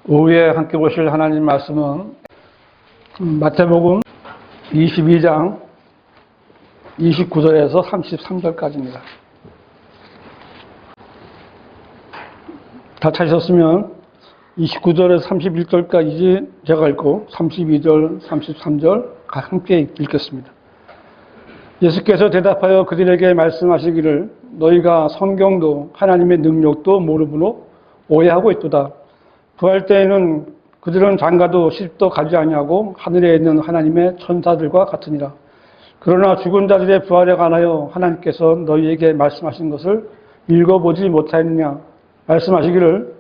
오후에 함께 보실 하나님 말씀은 마태복음 22장 29절에서 33절까지입니다. 다 찾으셨으면 29절에서 31절까지 제가 읽고 32절, 33절 함께 읽겠습니다. 예수께서 대답하여 그들에게 말씀하시기를 너희가 성경도 하나님의 능력도 모르므로 오해하고 있도다. 부활 때에는 그들은 장가도 시집도 가지 아니하고 하늘에 있는 하나님의 천사들과 같으니라. 그러나 죽은 자들의 부활에 관하여 하나님께서 너희에게 말씀하신 것을 읽어보지 못하였느냐. 말씀하시기를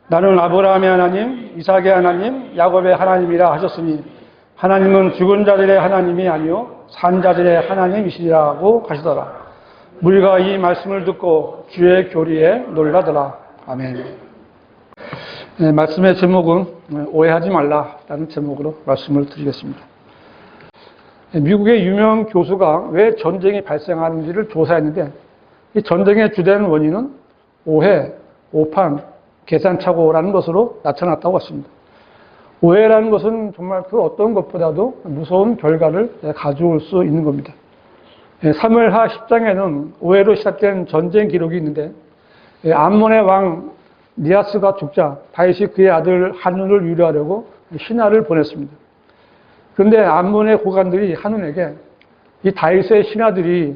나는 아브라함의 하나님, 이삭의 하나님, 야곱의 하나님이라 하셨으니 하나님은 죽은 자들의 하나님이 아니요 산 자들의 하나님이시라고 하시더라. 무리가 이 말씀을 듣고 주의 교리에 놀라더라. 아멘. 네, 말씀의 제목은 오해하지 말라라는 제목으로 말씀을 드리겠습니다. 미국의 유명 교수가 왜 전쟁이 발생하는지를 조사했는데 이 전쟁의 주된 원인은 오해, 오판, 계산착오라는 것으로 나타났다고 했습니다. 오해라는 것은 정말 그 어떤 것보다도 무서운 결과를 가져올 수 있는 겁니다. 사무엘하 10장에는 오해로 시작된 전쟁 기록이 있는데 암몬의 왕 니아스가 죽자 다윗이 그의 아들 한눈을 위로하려고 신하를 보냈습니다. 그런데 암몬의 고관들이 한눈에게 이 다윗의 신하들이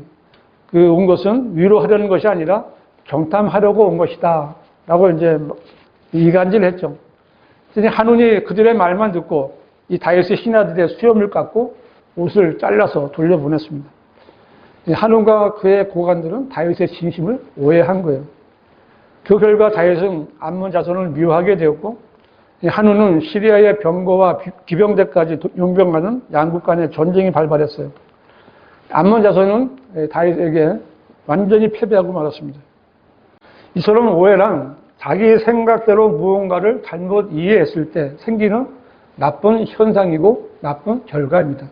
온 것은 위로하려는 것이 아니라 경탐하려고 온 것이다 라고 이제 이간질을 했죠. 그래서 한눈이 그들의 말만 듣고 이 다윗의 신하들의 수염을 깎고 옷을 잘라서 돌려보냈습니다. 한눈과 그의 고관들은 다윗의 진심을 오해한 거예요. 그 결과 다윗은 암몬 자손을 미워하게 되었고 한눈은 시리아의 병거와 기병대까지 용병하는 양국 간의 전쟁이 발발했어요. 암몬 자손은 다윗에게 완전히 패배하고 말았습니다. 이처럼 오해란 자기 생각대로 무언가를 잘못 이해했을 때 생기는 나쁜 현상이고 나쁜 결과입니다.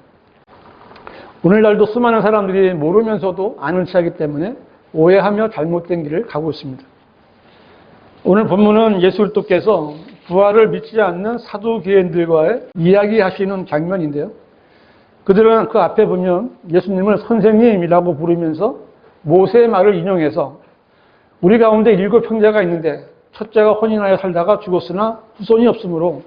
오늘날도 수많은 사람들이 모르면서도 아는 체하기 때문에 오해하며 잘못된 길을 가고 있습니다. 오늘 본문은 예수 그리스도께서 부활을 믿지 않는 사두개인들과의 이야기하시는 장면인데요. 그들은 그 앞에 보면 예수님을 선생님이라고 부르면서 모세의 말을 인용해서 우리 가운데 7 형제가 있는데 첫째가 혼인하여 살다가 죽었으나 후손이 없으므로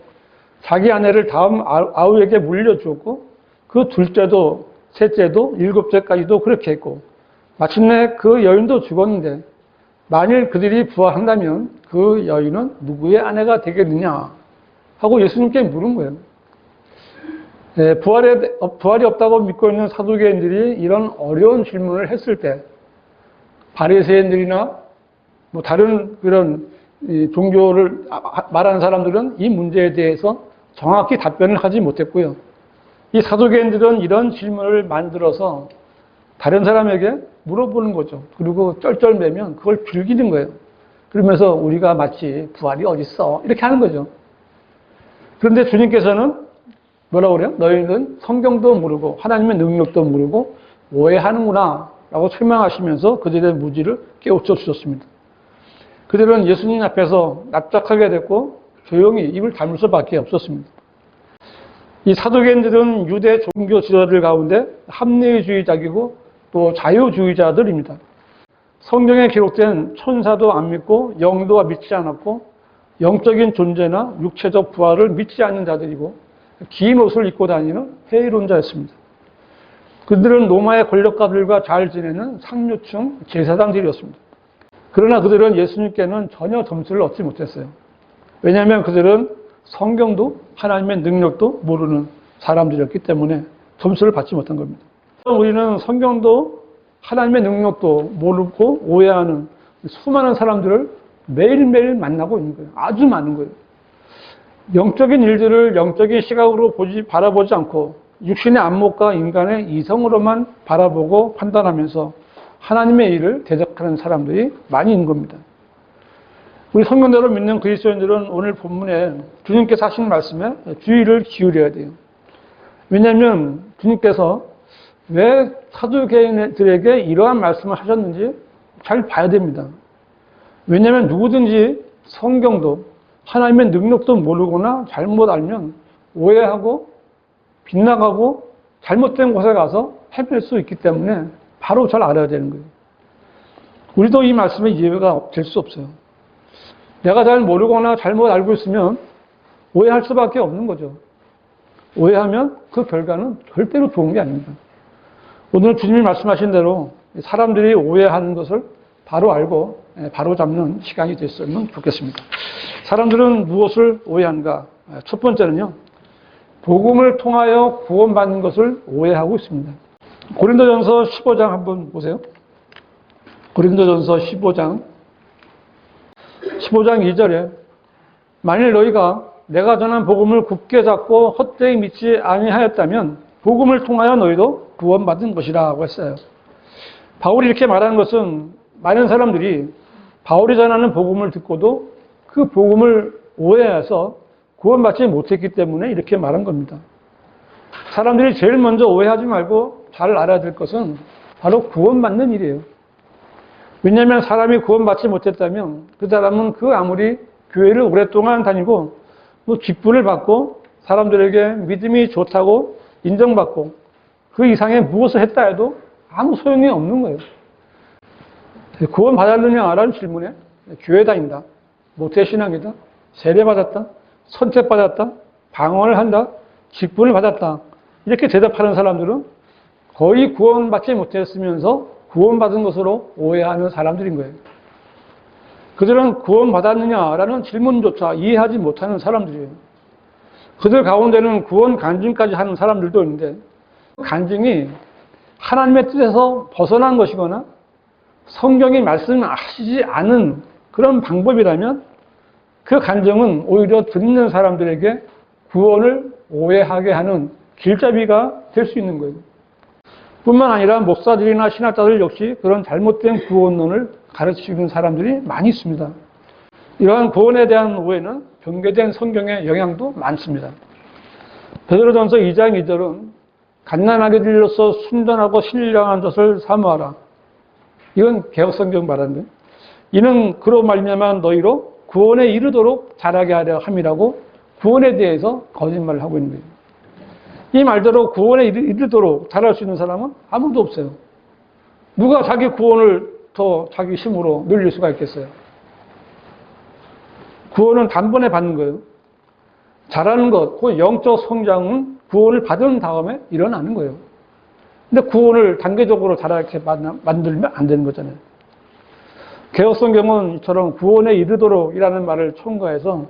자기 아내를 다음 아우에게 물려주었고 그 둘째도 셋째도 7째까지도 그렇게 했고 마침내 그 여인도 죽었는데 만일 그들이 부활한다면 그 여인은 누구의 아내가 되겠느냐 하고 예수님께 물은 거예요. 부활이 없다고 믿고 있는 사두개인들이 이런 어려운 질문을 했을 때 바리새인들이나 뭐 다른 그런 종교를 말하는 사람들은 이 문제에 대해서 정확히 답변을 하지 못했고요. 이 사두개인들은 이런 질문을 만들어서 다른 사람에게 물어보는 거죠. 그리고 쩔쩔매면 그걸 빌기는 거예요. 그러면서 우리가 마치 부활이 어딨어 이렇게 하는 거죠. 그런데 주님께서는 뭐라고 그래요? 너희는 성경도 모르고 하나님의 능력도 모르고 오해하는구나 라고 설명하시면서 그들의 무지를 깨우쳐 주셨습니다. 그들은 예수님 앞에서 납작하게 됐고 조용히 입을 다물 수밖에 없었습니다. 이 사두개인들은 유대 종교 지도자들 가운데 합리주의자이고 또 자유주의자들입니다. 성경에 기록된 천사도 안 믿고 영도 믿지 않았고 영적인 존재나 육체적 부활을 믿지 않는 자들이고 긴 옷을 입고 다니는 회의론자였습니다. 그들은 로마의 권력가들과 잘 지내는 상류층 제사장들이었습니다. 그러나 그들은 예수님께는 전혀 점수를 얻지 못했어요. 왜냐하면 그들은 성경도 하나님의 능력도 모르는 사람들이었기 때문에 점수를 받지 못한 겁니다. 우리는 성경도 하나님의 능력도 모르고 오해하는 수많은 사람들을 매일매일 만나고 있는 거예요. 아주 많은 거예요. 영적인 일들을 영적인 시각으로 바라보지 않고 육신의 안목과 인간의 이성으로만 바라보고 판단하면서 하나님의 일을 대적하는 사람들이 많이 있는 겁니다. 우리 성경대로 믿는 그리스도인들은 오늘 본문에 주님께서 하신 말씀에 주의를 기울여야 돼요. 왜냐하면 주님께서 왜 사두개인들에게 이러한 말씀을 하셨는지 잘 봐야 됩니다. 왜냐하면 누구든지 성경도 하나님의 능력도 모르거나 잘못 알면 오해하고 빗나가고 잘못된 곳에 가서 헤맬 수 있기 때문에 바로 잘 알아야 되는 거예요. 우리도 이 말씀에 이해가 될 수 없어요. 내가 잘 모르거나 잘못 알고 있으면 오해할 수밖에 없는 거죠. 오해하면 그 결과는 절대로 좋은 게 아닙니다. 오늘 주님이 말씀하신 대로 사람들이 오해하는 것을 바로 알고 바로 잡는 시간이 됐으면 좋겠습니다. 사람들은 무엇을 오해하는가? 첫 번째는요, 복음을 통하여 구원받는 것을 오해하고 있습니다. 고린도전서 15장 한번 보세요. 고린도전서 15장 2절에 만일 너희가 내가 전한 복음을 굳게 잡고 헛되이 믿지 아니하였다면 복음을 통하여 너희도 구원받은 것이라고 했어요. 바울이 이렇게 말하는 것은 많은 사람들이 바울이 전하는 복음을 듣고도 그 복음을 오해해서 구원받지 못했기 때문에 이렇게 말한 겁니다. 사람들이 제일 먼저 오해하지 말고 잘 알아야 될 것은 바로 구원받는 일이에요. 왜냐하면 사람이 구원받지 못했다면 그 사람은 그 아무리 교회를 오랫동안 다니고 또 직분을 받고 사람들에게 믿음이 좋다고 인정받고 그 이상의 무엇을 했다 해도 아무 소용이 없는 거예요. 구원받았느냐라는 질문에 교회 다닌다, 모태신앙이다, 세례받았다, 선택받았다, 방언을 한다, 직분을 받았다 이렇게 대답하는 사람들은 거의 구원받지 못했으면서 구원받은 것으로 오해하는 사람들인 거예요. 그들은 구원받았느냐라는 질문조차 이해하지 못하는 사람들이에요. 그들 가운데는 구원 간증까지 하는 사람들도 있는데 간증이 하나님의 뜻에서 벗어난 것이거나 성경이 말씀하시지 않은 그런 방법이라면 그 간증은 오히려 듣는 사람들에게 구원을 오해하게 하는 길잡이가 될 수 있는 거예요. 뿐만 아니라 목사들이나 신학자들 역시 그런 잘못된 구원론을 가르치는 사람들이 많이 있습니다. 이러한 구원에 대한 오해는 변개된 성경의 영향도 많습니다. 베드로전서 2장 2절은 갓난아기 들로서 순전하고 신령한 것을 사모하라. 이건 개혁성경 말하는데 이는 그로 말미암아 너희로 구원에 이르도록 자라게 하려 함이라고 구원에 대해서 거짓말을 하고 있는 거예요. 이 말대로 구원에 이르도록 자랄 수 있는 사람은 아무도 없어요. 누가 자기 구원을 더 자기 힘으로 늘릴 수가 있겠어요? 구원은 단번에 받는 거예요. 자라는 것, 그 영적 성장은 구원을 받은 다음에 일어나는 거예요. 근데 구원을 단계적으로 자라게 만들면 안 되는 거잖아요. 개혁성경은 이처럼 구원에 이르도록이라는 말을 첨가해서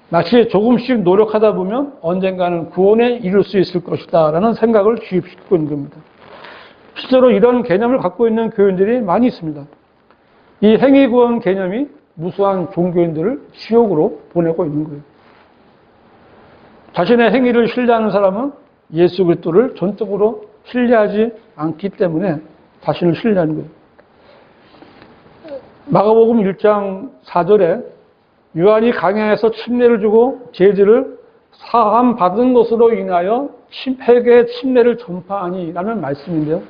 마치 조금씩 노력하다 보면 언젠가는 구원에 이룰 수 있을 것이다 라는 생각을 주입시키고 있는 겁니다. 실제로 이런 개념을 갖고 있는 교인들이 많이 있습니다. 이 행위구원 개념이 무수한 종교인들을 지옥으로 보내고 있는 거예요. 자신의 행위를 신뢰하는 사람은 예수 그리스도를 전적으로 신뢰하지 않기 때문에 자신을 신뢰하는 거예요. 마가복음 1장 4절에 요한이 강야에서 침례를 주고 제지를 사함 받은 것으로 인하여 회개의 침례를 전파하니 라는 말씀인데요.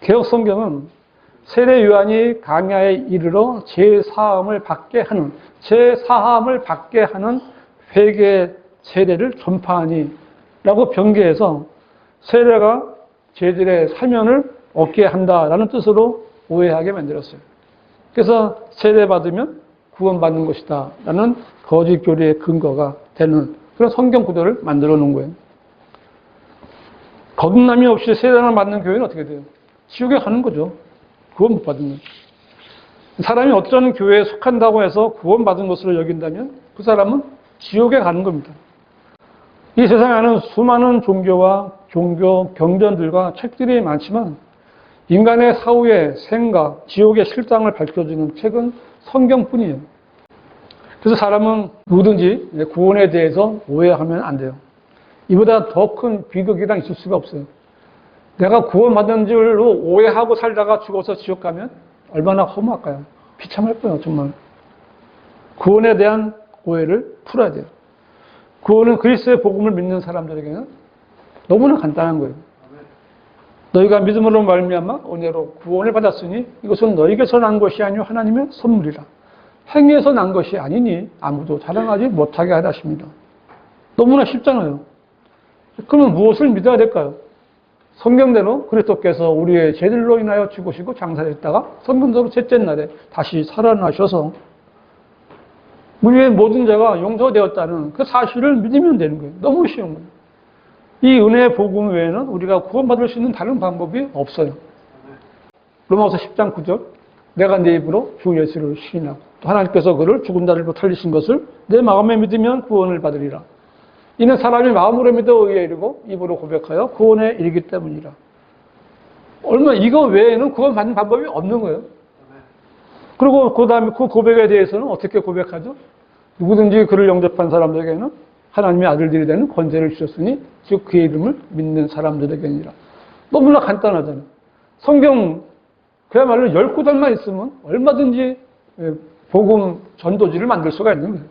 개혁성경은 세례 요한이 강야에 이르러 제사함을 받게 하는 회개의 세례를 전파하니 라고 변개해서 세례가 제들의 사면을 얻게 한다라는 뜻으로 오해하게 만들었어요. 그래서 세례받으면 구원받는 것이다 라는 거짓 교리의 근거가 되는 그런 성경 구도를 만들어 놓은 거예요. 거듭남이 없이 세례를 받는 교회는 어떻게 돼요? 지옥에 가는 거죠. 구원 못 받으면. 사람이 어떤 교회에 속한다고 해서 구원받은 것으로 여긴다면 그 사람은 지옥에 가는 겁니다. 이 세상에는 수많은 종교와 종교 경전들과 책들이 많지만 인간의 사후의 생각, 지옥의 실상을 밝혀주는 책은 성경뿐이에요. 그래서 사람은 누구든지 구원에 대해서 오해하면 안 돼요. 이보다 더 큰 비극이란 있을 수가 없어요. 내가 구원받은 줄로 오해하고 살다가 죽어서 지옥 가면 얼마나 허무할까요? 비참할 거예요, 정말. 구원에 대한 오해를 풀어야 돼요. 구원은 그리스도의 복음을 믿는 사람들에게는 너무나 간단한 거예요. 너희가 믿음으로 말미암아 은혜로 구원을 받았으니 이것은 너희에게서 난 것이 아니요 하나님의 선물이라. 행위에서 난 것이 아니니 아무도 자랑하지 못하게 하라 하십니다. 너무나 쉽잖아요. 그러면 무엇을 믿어야 될까요? 성경대로 그리스도께서 우리의 죄들로 인하여 죽으시고 장사했다가 성경대로 셋째 날에 다시 살아나셔서 우리의 모든 죄가 용서되었다는 그 사실을 믿으면 되는 거예요. 너무 쉬운 거예요. 이 은혜의 복음 외에는 우리가 구원받을 수 있는 다른 방법이 없어요. 로마서 10장 9절 내가 내 입으로 주 예수를 시인하고 또 하나님께서 그를 죽은 자들로 살리신 것을 내 마음에 믿으면 구원을 받으리라. 이는 사람이 마음으로 믿어 의에 이르고 입으로 고백하여 구원에 이르기 때문이라. 얼마 이거 외에는 구원받는 방법이 없는 거예요. 그리고 그 다음에 그 고백에 대해서는 어떻게 고백하죠? 누구든지 그를 영접한 사람들에게는 하나님의 아들들이 되는 권세를 주셨으니 즉 그의 이름을 믿는 사람들에게니라. 너무나 간단하잖아요. 성경 그야말로 10구절만 있으면 얼마든지 복음 전도지를 만들 수가 있는 거예요.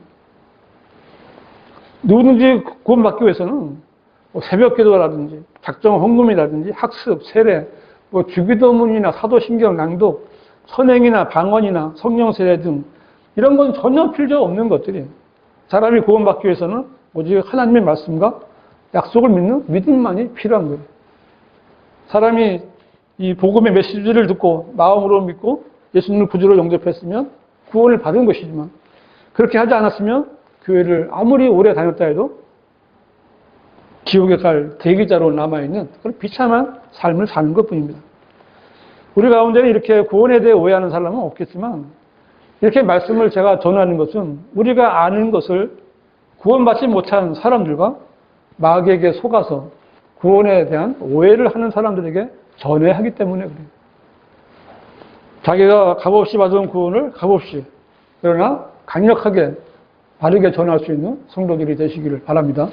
누구든지 구원받기 위해서는 새벽 기도라든지 작정 헌금이라든지 학습, 세례, 주기도문이나 사도신경 낭독, 선행이나 방언이나 성령 세례 등 이런 건 전혀 필요 없는 것들이에요. 사람이 구원받기 위해서는 오직 하나님의 말씀과 약속을 믿는 믿음만이 필요한 거예요. 사람이 이 복음의 메시지를 듣고 마음으로 믿고 예수님을 구주로 영접했으면 구원을 받은 것이지만 그렇게 하지 않았으면 교회를 아무리 오래 다녔다 해도 지옥에 갈 대기자로 남아있는 그런 비참한 삶을 사는 것뿐입니다. 우리 가운데는 이렇게 구원에 대해 오해하는 사람은 없겠지만 이렇게 말씀을 제가 전하는 것은 우리가 아는 것을 구원받지 못한 사람들과 마귀에게 속아서 구원에 대한 오해를 하는 사람들에게 전해야 하기 때문에 그래요. 자기가 값없이 받은 구원을 값없이 그러나 강력하게 바르게 전할 수 있는 성도들이 되시기를 바랍니다.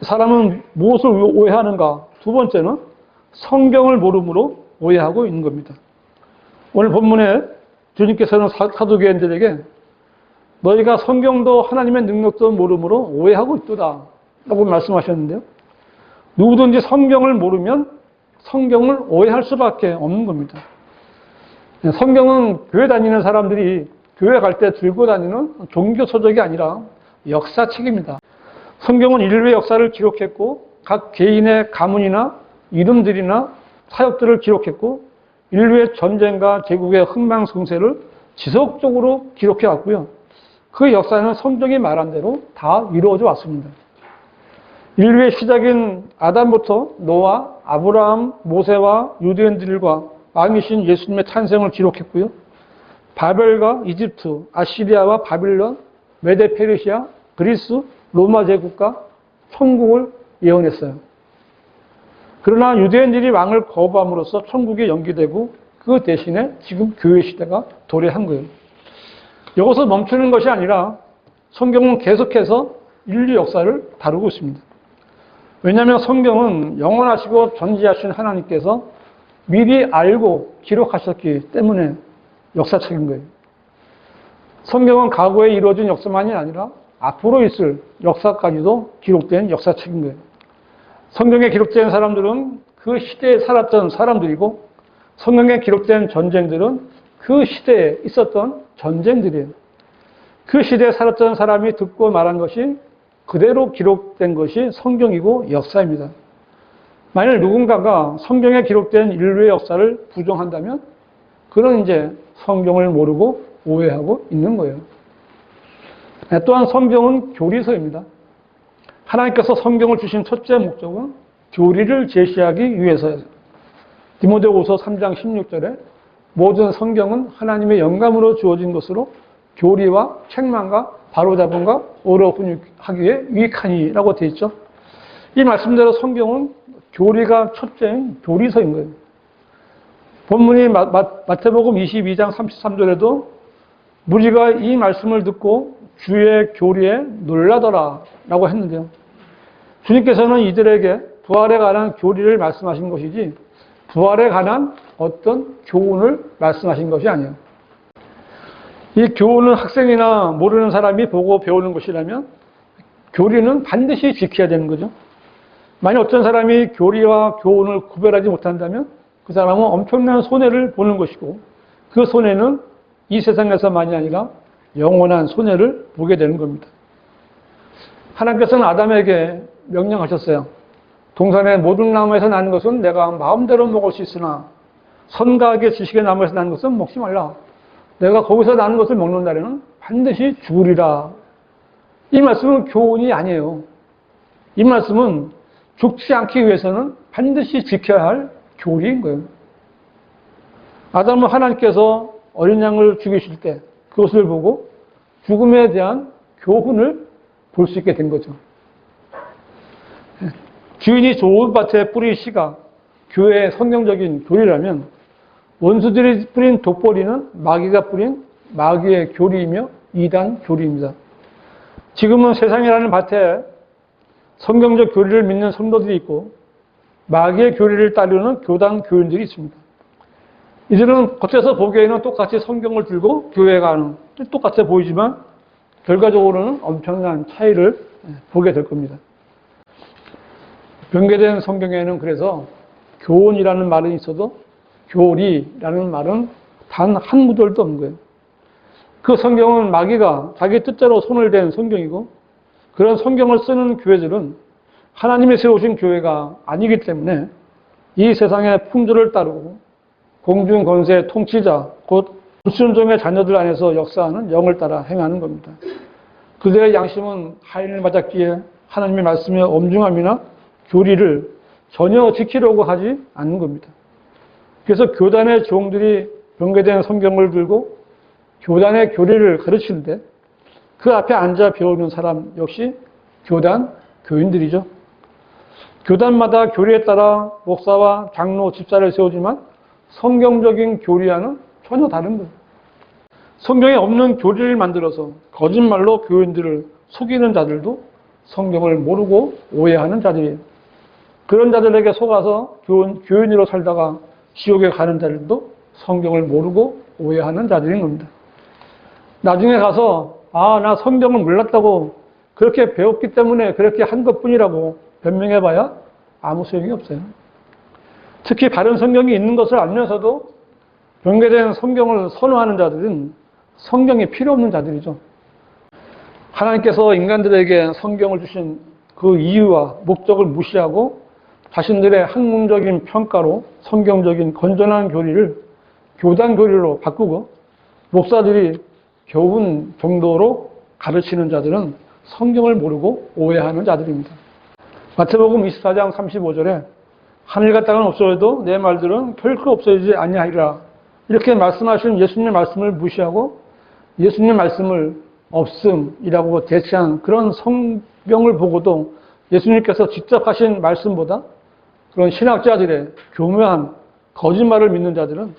사람은 무엇을 오해하는가? 두 번째는 성경을 모름으로 오해하고 있는 겁니다. 오늘 본문에 주님께서는 사두개인들에게 너희가 성경도 하나님의 능력도 모름으로 오해하고 있도다 라고 말씀하셨는데요. 누구든지 성경을 모르면 성경을 오해할 수밖에 없는 겁니다. 성경은 교회 다니는 사람들이 교회 갈 때 들고 다니는 종교 서적이 아니라 역사책입니다. 성경은 인류의 역사를 기록했고 각 개인의 가문이나 이름들이나 사역들을 기록했고 인류의 전쟁과 제국의 흥망성쇠를 지속적으로 기록해 왔고요. 그 역사는 성경이 말한 대로 다 이루어져 왔습니다. 인류의 시작인 아담부터 노아, 아브라함, 모세와 유대인들과 왕이신 예수님의 탄생을 기록했고요. 바벨과 이집트, 아시리아와 바빌론, 메데 페르시아, 그리스, 로마 제국과 천국을 예언했어요. 그러나 유대인들이 왕을 거부함으로써 천국이 연기되고 그 대신에 지금 교회 시대가 도래한 거예요. 여기서 멈추는 것이 아니라 성경은 계속해서 인류 역사를 다루고 있습니다. 왜냐하면 성경은 영원하시고 전지하신 하나님께서 미리 알고 기록하셨기 때문에 역사책인 거예요. 성경은 과거에 이루어진 역사만이 아니라 앞으로 있을 역사까지도 기록된 역사책인 거예요. 성경에 기록된 사람들은 그 시대에 살았던 사람들이고 성경에 기록된 전쟁들은 그 시대에 있었던 전쟁들이에요. 그 시대에 살았던 사람이 듣고 말한 것이 그대로 기록된 것이 성경이고 역사입니다. 만일 누군가가 성경에 기록된 인류의 역사를 부정한다면 그는 이제 성경을 모르고 오해하고 있는 거예요. 또한 성경은 교리서입니다. 하나님께서 성경을 주신 첫째 목적은 교리를 제시하기 위해서예요. 디모데후서 3장 16절에 모든 성경은 하나님의 영감으로 주어진 것으로 교리와 책망과 바로잡음과 의로 훈육하기 위해 유익하니라고 되어 있죠. 이 말씀대로 성경은 교리가 첫째인 교리서인 거예요. 본문이 마태복음 22장 33절에도 무리가 이 말씀을 듣고 주의 교리에 놀라더라 라고 했는데요. 주님께서는 이들에게 부활에 관한 교리를 말씀하신 것이지 부활에 관한 어떤 교훈을 말씀하신 것이 아니에요. 이 교훈은 학생이나 모르는 사람이 보고 배우는 것이라면 교리는 반드시 지켜야 되는 거죠. 만약 어떤 사람이 교리와 교훈을 구별하지 못한다면 그 사람은 엄청난 손해를 보는 것이고 그 손해는 이 세상에서만이 아니라 영원한 손해를 보게 되는 겁니다. 하나님께서는 아담에게 명령하셨어요. 동산의 모든 나무에서 나는 것은 내가 마음대로 먹을 수 있으나 선과 악의 지식의 나무에서 나는 것은 먹지 말라. 내가 거기서 나는 것을 먹는 날에는 반드시 죽으리라. 이 말씀은 교훈이 아니에요. 이 말씀은 죽지 않기 위해서는 반드시 지켜야 할 교리인 거예요. 아담은 하나님께서 어린 양을 죽이실 때 그것을 보고 죽음에 대한 교훈을 볼 수 있게 된 거죠. 주인이 좋은 밭에 뿌린 씨가 교회의 성경적인 교리라면 원수들이 뿌린 독보리는 마귀가 뿌린 마귀의 교리이며 이단 교리입니다. 지금은 세상이라는 밭에 성경적 교리를 믿는 성도들이 있고 마귀의 교리를 따르는 교단 교인들이 있습니다. 이들은 겉에서 보기에는 똑같이 성경을 들고 교회에 가는 똑같아 보이지만 결과적으로는 엄청난 차이를 보게 될 겁니다. 변개된 성경에는 그래서 교훈이라는 말은 있어도 교리라는 말은 단 한 구절도 없는 거예요. 그 성경은 마귀가 자기 뜻대로 손을 댄 성경이고 그런 성경을 쓰는 교회들은 하나님이 세우신 교회가 아니기 때문에 이 세상의 풍조를 따르고 공중 권세의 통치자 곧 불순종의 자녀들 안에서 역사하는 영을 따라 행하는 겁니다. 그들의 양심은 하인을 맞았기에 하나님의 말씀의 엄중함이나 교리를 전혀 지키려고 하지 않는 겁니다. 그래서 교단의 종들이 변개된 성경을 들고 교단의 교리를 가르치는데 그 앞에 앉아 배우는 사람 역시 교단 교인들이죠. 교단마다 교리에 따라 목사와 장로, 집사를 세우지만 성경적인 교리와는 전혀 다른 거예요. 성경에 없는 교리를 만들어서 거짓말로 교인들을 속이는 자들도 성경을 모르고 오해하는 자들이에요. 그런 자들에게 속아서 교인으로 살다가 지옥에 가는 자들도 성경을 모르고 오해하는 자들인 겁니다. 나중에 가서 나 성경을 몰랐다고 그렇게 배웠기 때문에 그렇게 한 것뿐이라고 변명해봐야 아무 소용이 없어요. 특히 바른 성경이 있는 것을 알면서도 변개된 성경을 선호하는 자들은 성경이 필요 없는 자들이죠. 하나님께서 인간들에게 성경을 주신 그 이유와 목적을 무시하고 자신들의 학문적인 평가로 성경적인 건전한 교리를 교단 교리로 바꾸고 목사들이 교훈 정도로 가르치는 자들은 성경을 모르고 오해하는 자들입니다. 마태복음 24장 35절에 하늘과 땅은 없어져도 내 말들은 결코 없어지지 아니하리라. 이렇게 말씀하신 예수님의 말씀을 무시하고 예수님의 말씀을 없음이라고 대체한 그런 성경을 보고도 예수님께서 직접 하신 말씀보다 그런 신학자들의 교묘한 거짓말을 믿는 자들은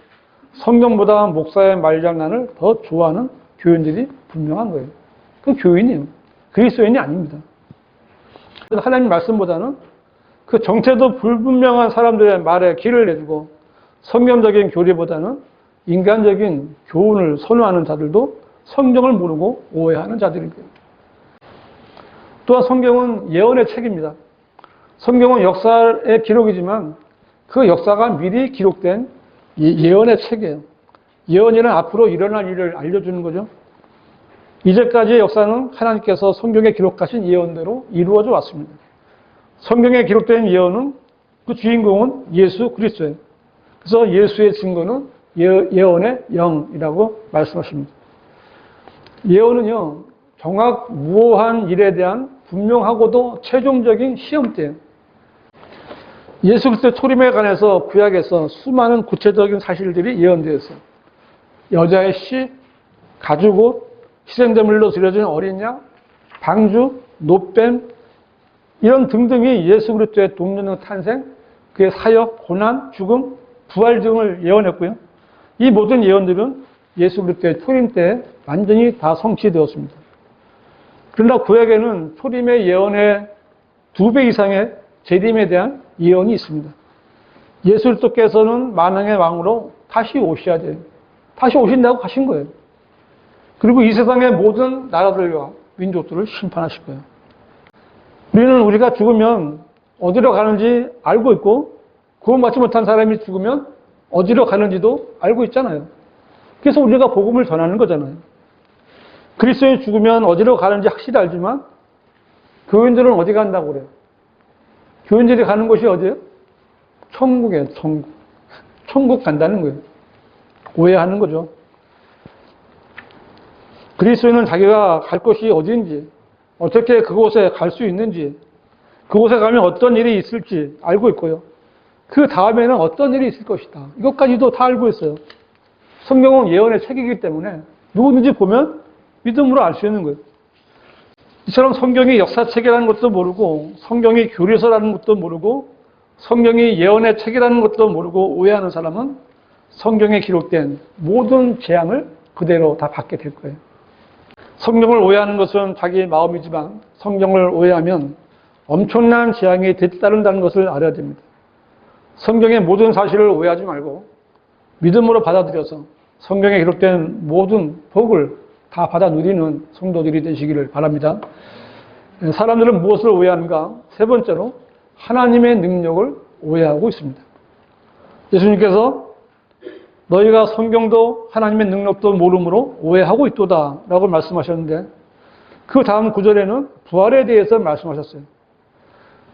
성경보다 목사의 말장난을 더 좋아하는 교인들이 분명한 거예요. 그 교인이에요. 그리스도인이 아닙니다. 하나님 말씀보다는 그 정체도 불분명한 사람들의 말에 귀를 내주고 성경적인 교리보다는 인간적인 교훈을 선호하는 자들도 성경을 모르고 오해하는 자들입니다. 또한 성경은 예언의 책입니다. 성경은 역사의 기록이지만 그 역사가 미리 기록된 예언의 책이에요. 예언이란 앞으로 일어날 일을 알려주는 거죠. 이제까지의 역사는 하나님께서 성경에 기록하신 예언대로 이루어져 왔습니다. 성경에 기록된 예언은 그 주인공은 예수 그리스도예요. 그래서 예수의 증거는 예언의 영이라고 말씀하십니다. 예언은요, 정확무오한 일에 대한 분명하고도 최종적인 시험대예요. 예수 그리스도의 초림에 관해서 구약에서 수많은 구체적인 사실들이 예언되어 있어요. 여자의 씨, 가죽옷, 희생제물로 드려진 어린 양, 방주, 노뱀 이런 등등이 예수 그리스도의 동료의 탄생, 그의 사역, 고난, 죽음, 부활 등을 예언했고요. 이 모든 예언들은 예수 그리스도의 초림 때 완전히 다 성취되었습니다. 그러나 구약에는 초림의 예언의 2배 이상의 재림에 대한 예언이 있습니다. 예수 그리스도께서는 만왕의 왕으로 다시 오셔야 돼요. 다시 오신다고 하신 거예요. 그리고 이 세상의 모든 나라들과 민족들을 심판하실 거예요. 우리는 우리가 죽으면 어디로 가는지 알고 있고 구원받지 못한 사람이 죽으면 어디로 가는지도 알고 있잖아요. 그래서 우리가 복음을 전하는 거잖아요. 그리스도인이 죽으면 어디로 가는지 확실히 알지만 교인들은 어디 간다고 그래요? 교인들이 가는 곳이 어디예요? 천국이에요, 천국. 천국 간다는 거예요. 오해하는 거죠. 그리스도인은 자기가 갈 곳이 어디인지, 어떻게 그곳에 갈 수 있는지, 그곳에 가면 어떤 일이 있을지 알고 있고요. 그 다음에는 어떤 일이 있을 것이다. 이것까지도 다 알고 있어요. 성경은 예언의 책이기 때문에 누구든지 보면 믿음으로 알 수 있는 거예요. 이처럼 성경이 역사책이라는 것도 모르고, 성경이 교리서라는 것도 모르고, 성경이 예언의 책이라는 것도 모르고 오해하는 사람은 성경에 기록된 모든 재앙을 그대로 다 받게 될 거예요. 성경을 오해하는 것은 자기 마음이지만 성경을 오해하면 엄청난 재앙이 뒤따른다는 것을 알아야 됩니다. 성경의 모든 사실을 오해하지 말고 믿음으로 받아들여서 성경에 기록된 모든 복을 다 받아 누리는 성도들이 되시기를 바랍니다. 사람들은 무엇을 오해하는가? 세 번째로 하나님의 능력을 오해하고 있습니다. 예수님께서 너희가 성경도 하나님의 능력도 모름으로 오해하고 있도다 라고 말씀하셨는데 그 다음 구절에는 부활에 대해서 말씀하셨어요.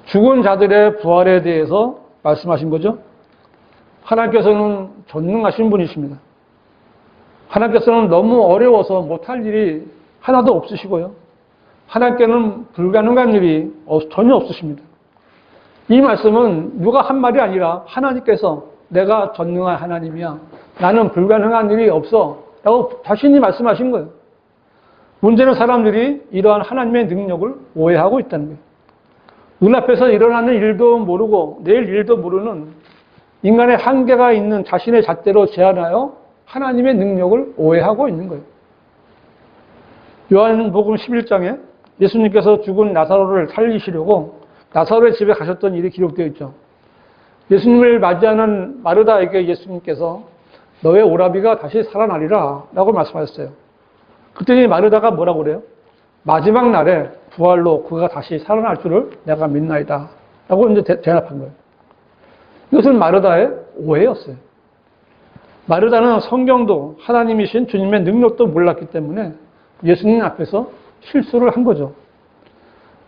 죽은 자들의 부활에 대해서 말씀하신 거죠. 하나님께서는 전능하신 분이십니다. 하나님께서는 너무 어려워서 못할 일이 하나도 없으시고요. 하나님께는 불가능한 일이 전혀 없으십니다. 이 말씀은 누가 한 말이 아니라 하나님께서 내가 전능한 하나님이야. 나는 불가능한 일이 없어. 라고 자신이 말씀하신 거예요. 문제는 사람들이 이러한 하나님의 능력을 오해하고 있다는 거예요. 눈앞에서 일어나는 일도 모르고 내일 일도 모르는 인간의 한계가 있는 자신의 잣대로 제한하여 하나님의 능력을 오해하고 있는 거예요. 요한복음 11장에 예수님께서 죽은 나사로를 살리시려고 나사로의 집에 가셨던 일이 기록되어 있죠. 예수님을 맞이하는 마르다에게 예수님께서 너의 오라비가 다시 살아나리라 라고 말씀하셨어요. 그랬더니 마르다가 뭐라고 그래요? 마지막 날에 부활로 그가 다시 살아날 줄을 내가 믿나이다 라고 이제 대답한 거예요. 이것은 마르다의 오해였어요. 마르다는 성경도 하나님이신 주님의 능력도 몰랐기 때문에 예수님 앞에서 실수를 한 거죠.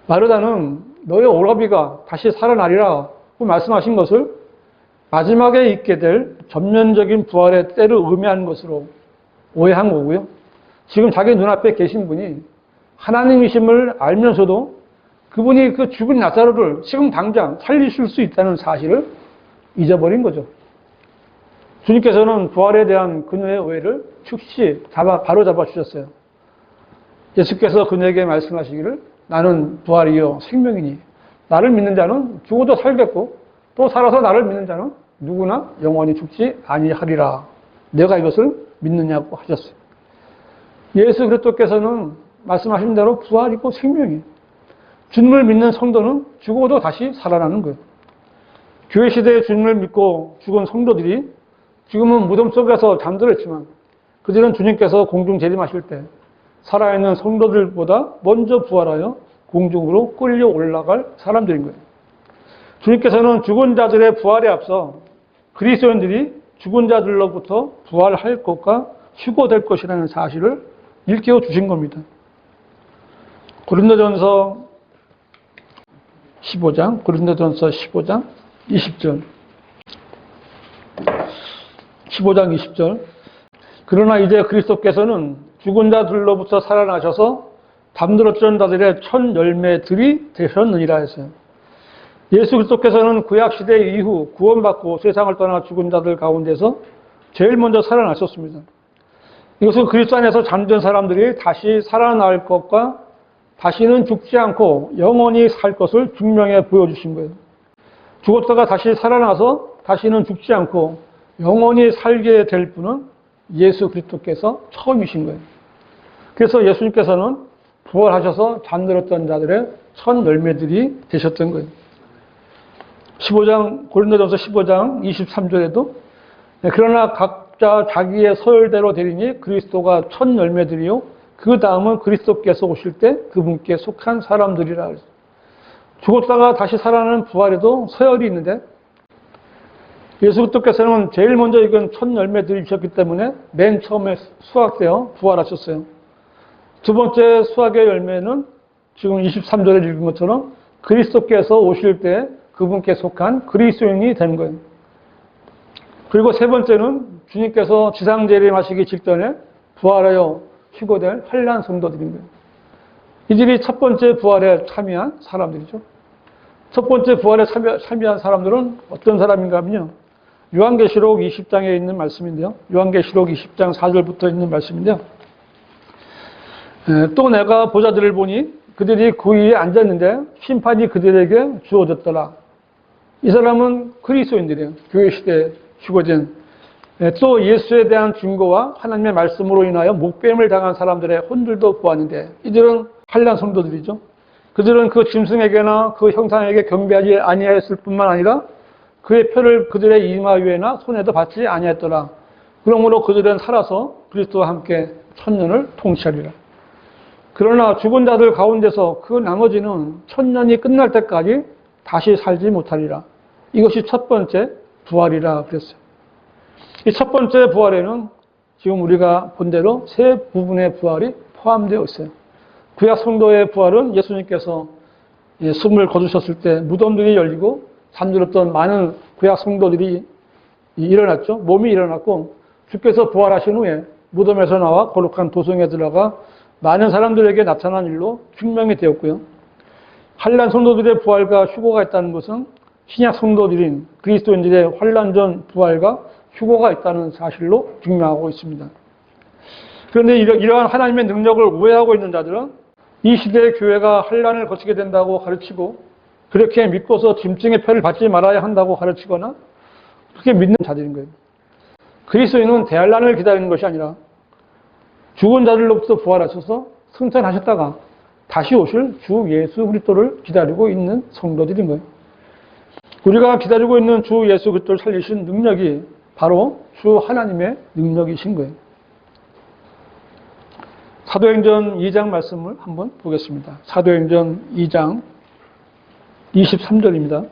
마르다는 너의 오라비가 다시 살아나리라고 말씀하신 것을 마지막에 있게 될 전면적인 부활의 때를 의미하는 것으로 오해한 거고요. 지금 자기 눈앞에 계신 분이 하나님이심을 알면서도 그분이 그 죽은 나사로를 지금 당장 살리실 수 있다는 사실을 잊어버린 거죠. 주님께서는 부활에 대한 그녀의 오해를 즉시 바로 잡아 주셨어요. 예수께서 그녀에게 말씀하시기를 나는 부활이요 생명이니 나를 믿는 자는 죽어도 살겠고 또 살아서 나를 믿는 자는 누구나 영원히 죽지 아니하리라. 내가 이것을 믿느냐고 하셨어요. 예수 그리스도께서는 말씀하신 대로 부활이고 생명이에요. 주님을 믿는 성도는 죽어도 다시 살아나는 거예요. 교회 시대에 주님을 믿고 죽은 성도들이 지금은 무덤 속에서 잠들었지만 그들은 주님께서 공중 재림하실 때 살아있는 성도들보다 먼저 부활하여 공중으로 끌려 올라갈 사람들인 거예요. 주님께서는 죽은 자들의 부활에 앞서 그리스도인들이 죽은 자들로부터 부활할 것과 휴거될 것이라는 사실을 일깨워 주신 겁니다. 고린도전서 15장 20절 15장 20절 그러나 이제 그리스도께서는 죽은 자들로부터 살아나셔서 잠들었던 자들의 첫 열매들이 되셨느니라 했어요. 예수 그리스도께서는 구약시대 이후 구원받고 세상을 떠나 죽은 자들 가운데서 제일 먼저 살아나셨습니다. 이것은 그리스도 안에서 잠든 사람들이 다시 살아날 것과 다시는 죽지 않고 영원히 살 것을 증명해 보여주신 거예요. 죽었다가 다시 살아나서 다시는 죽지 않고 영원히 살게 될 분은 예수 그리스도께서 처음이신 거예요. 그래서 예수님께서는 부활하셔서 잠들었던 자들의 첫 열매들이 되셨던 거예요. 고린도전서 15장 23절에도 그러나 각자 자기의 서열대로 되리니 그리스도가 첫 열매들이요 그 다음은 그리스도께서 오실 때 그분께 속한 사람들이라. 죽었다가 다시 살아나는 부활에도 서열이 있는데 예수 그리스도께서는 제일 먼저 이건 첫 열매들이셨기 때문에 맨 처음에 수확되어 부활하셨어요. 두 번째 수학의 열매는 지금 23절에 읽은 것처럼 그리스도께서 오실 때 그분께 속한 그리스도인이 되는 거예요. 그리고 세 번째는 주님께서 지상 재림하시기 직전에 부활하여 휴거될 환난 성도들인 거예요. 이들이 첫 번째 부활에 참여한 사람들이죠. 첫 번째 부활에 참여한 사람들은 어떤 사람인가 하면요. 요한계시록 20장에 있는 말씀인데요. 요한계시록 20장 4절부터 있는 말씀인데요. 또 내가 보자들을 보니 그들이 그 위에 앉았는데 심판이 그들에게 주어졌더라. 이 사람은 그리스도인들이에요. 교회 시대에 휴거된. 또 예수에 대한 증거와 하나님의 말씀으로 인하여 목뱀을 당한 사람들의 혼들도 보았는데 이들은 환난 성도들이죠. 그들은 그 짐승에게나 그 형상에게 경배하지 아니하였을 뿐만 아니라 그의 표를 그들의 이마 위에나 손에도 받지 아니하였더라. 그러므로 그들은 살아서 그리스도와 함께 천년을 통치하리라. 그러나 죽은 자들 가운데서 그 나머지는 천년이 끝날 때까지 다시 살지 못하리라. 이것이 첫 번째 부활이라 그랬어요. 이 첫 번째 부활에는 지금 우리가 본 대로 세 부분의 부활이 포함되어 있어요. 구약 성도의 부활은 예수님께서 숨을 거두셨을 때 무덤들이 열리고 잠들었던 많은 구약 성도들이 일어났죠. 몸이 일어났고 주께서 부활하신 후에 무덤에서 나와 거룩한 도성에 들어가 많은 사람들에게 나타난 일로 증명이 되었고요. 환난 성도들의 부활과 휴거가 있다는 것은 신약 성도들인 그리스도인들의 환난 전 부활과 휴거가 있다는 사실로 증명하고 있습니다. 그런데 이러한 하나님의 능력을 오해하고 있는 자들은 이 시대의 교회가 환난을 거치게 된다고 가르치고 그렇게 믿고서 짐승의 표를 받지 말아야 한다고 가르치거나 그렇게 믿는 자들인 거예요. 그리스도인은 대환난을 기다리는 것이 아니라 죽은 자들로부터 부활하셔서 승천하셨다가 다시 오실 주 예수 그리스도를 기다리고 있는 성도들인 거예요. 우리가 기다리고 있는 주 예수 그리스도를 살리신 능력이 바로 주 하나님의 능력이신 거예요. 사도행전 2장 말씀을 한번 보겠습니다. 사도행전 2장 23절입니다.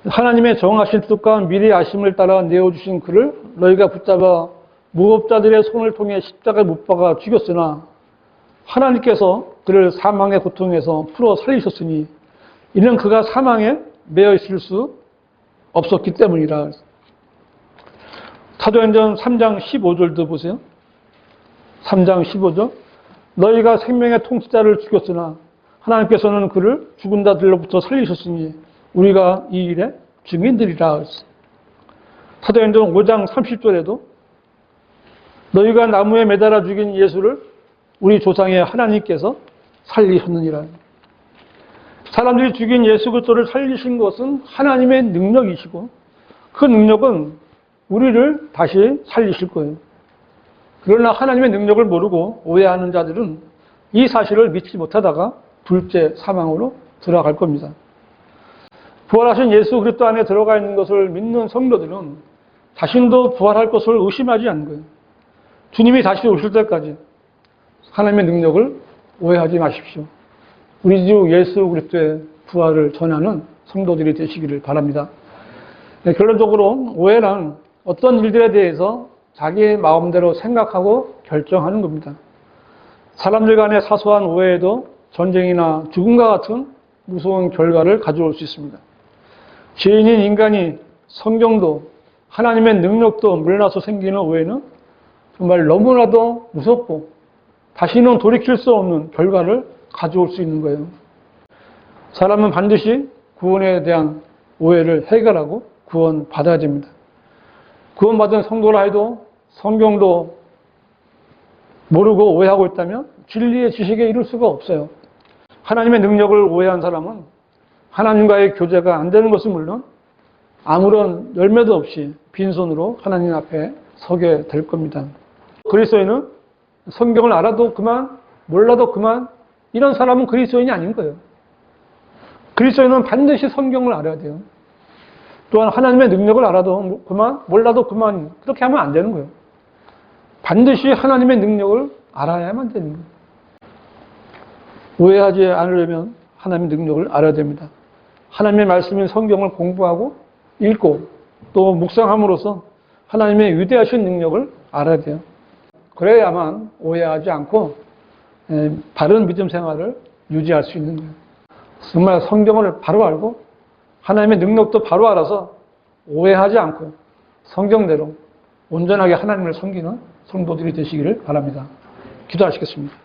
하나님의 정하신 뜻과 미리 아심을 따라 내어주신 그를 너희가 붙잡아 무법자들의 손을 통해 십자가에 못 박아 죽였으나 하나님께서 그를 사망의 고통에서 풀어 살리셨으니 이는 그가 사망에 매여 있을 수 없었기 때문이라. 사도행전 3장 15절도 보세요. 3장 15절. 너희가 생명의 통치자를 죽였으나 하나님께서는 그를 죽은 자들로부터 살리셨으니 우리가 이 일에 증인들이라. 사도행전 5장 30절에도 너희가 나무에 매달아 죽인 예수를 우리 조상의 하나님께서 살리셨느니라. 사람들이 죽인 예수 그리스도를 살리신 것은 하나님의 능력이시고 그 능력은 우리를 다시 살리실 거예요. 그러나 하나님의 능력을 모르고 오해하는 자들은 이 사실을 믿지 못하다가 둘째 사망으로 들어갈 겁니다. 부활하신 예수 그리스도 안에 들어가 있는 것을 믿는 성도들은 자신도 부활할 것을 의심하지 않는 거예요. 주님이 다시 오실 때까지 하나님의 능력을 오해하지 마십시오. 우리 주 예수 그리스도의 부활을 전하는 성도들이 되시기를 바랍니다. 네, 결론적으로 오해란 어떤 일들에 대해서 자기의 마음대로 생각하고 결정하는 겁니다. 사람들 간의 사소한 오해에도 전쟁이나 죽음과 같은 무서운 결과를 가져올 수 있습니다. 죄인인 인간이 성경도 하나님의 능력도 몰라서 생기는 오해는 정말 너무나도 무섭고 다시는 돌이킬 수 없는 결과를 가져올 수 있는 거예요. 사람은 반드시 구원에 대한 오해를 해결하고 구원받아야 됩니다. 구원받은 성도라 해도 성경도 모르고 오해하고 있다면 진리의 지식에 이를 수가 없어요. 하나님의 능력을 오해한 사람은 하나님과의 교제가 안 되는 것은 물론 아무런 열매도 없이 빈손으로 하나님 앞에 서게 될 겁니다. 그리스도인은 성경을 알아도 그만, 몰라도 그만, 이런 사람은 그리스도인이 아닌 거예요. 그리스도인은 반드시 성경을 알아야 돼요. 또한 하나님의 능력을 알아도 그만, 몰라도 그만, 그렇게 하면 안 되는 거예요. 반드시 하나님의 능력을 알아야만 되는 거예요. 오해하지 않으려면 하나님의 능력을 알아야 됩니다. 하나님의 말씀인 성경을 공부하고 읽고 또 묵상함으로써 하나님의 위대하신 능력을 알아야 돼요. 그래야만 오해하지 않고 바른 믿음 생활을 유지할 수 있는 거예요. 정말 성경을 바로 알고 하나님의 능력도 바로 알아서 오해하지 않고 성경대로 온전하게 하나님을 섬기는 성도들이 되시기를 바랍니다. 기도하시겠습니다.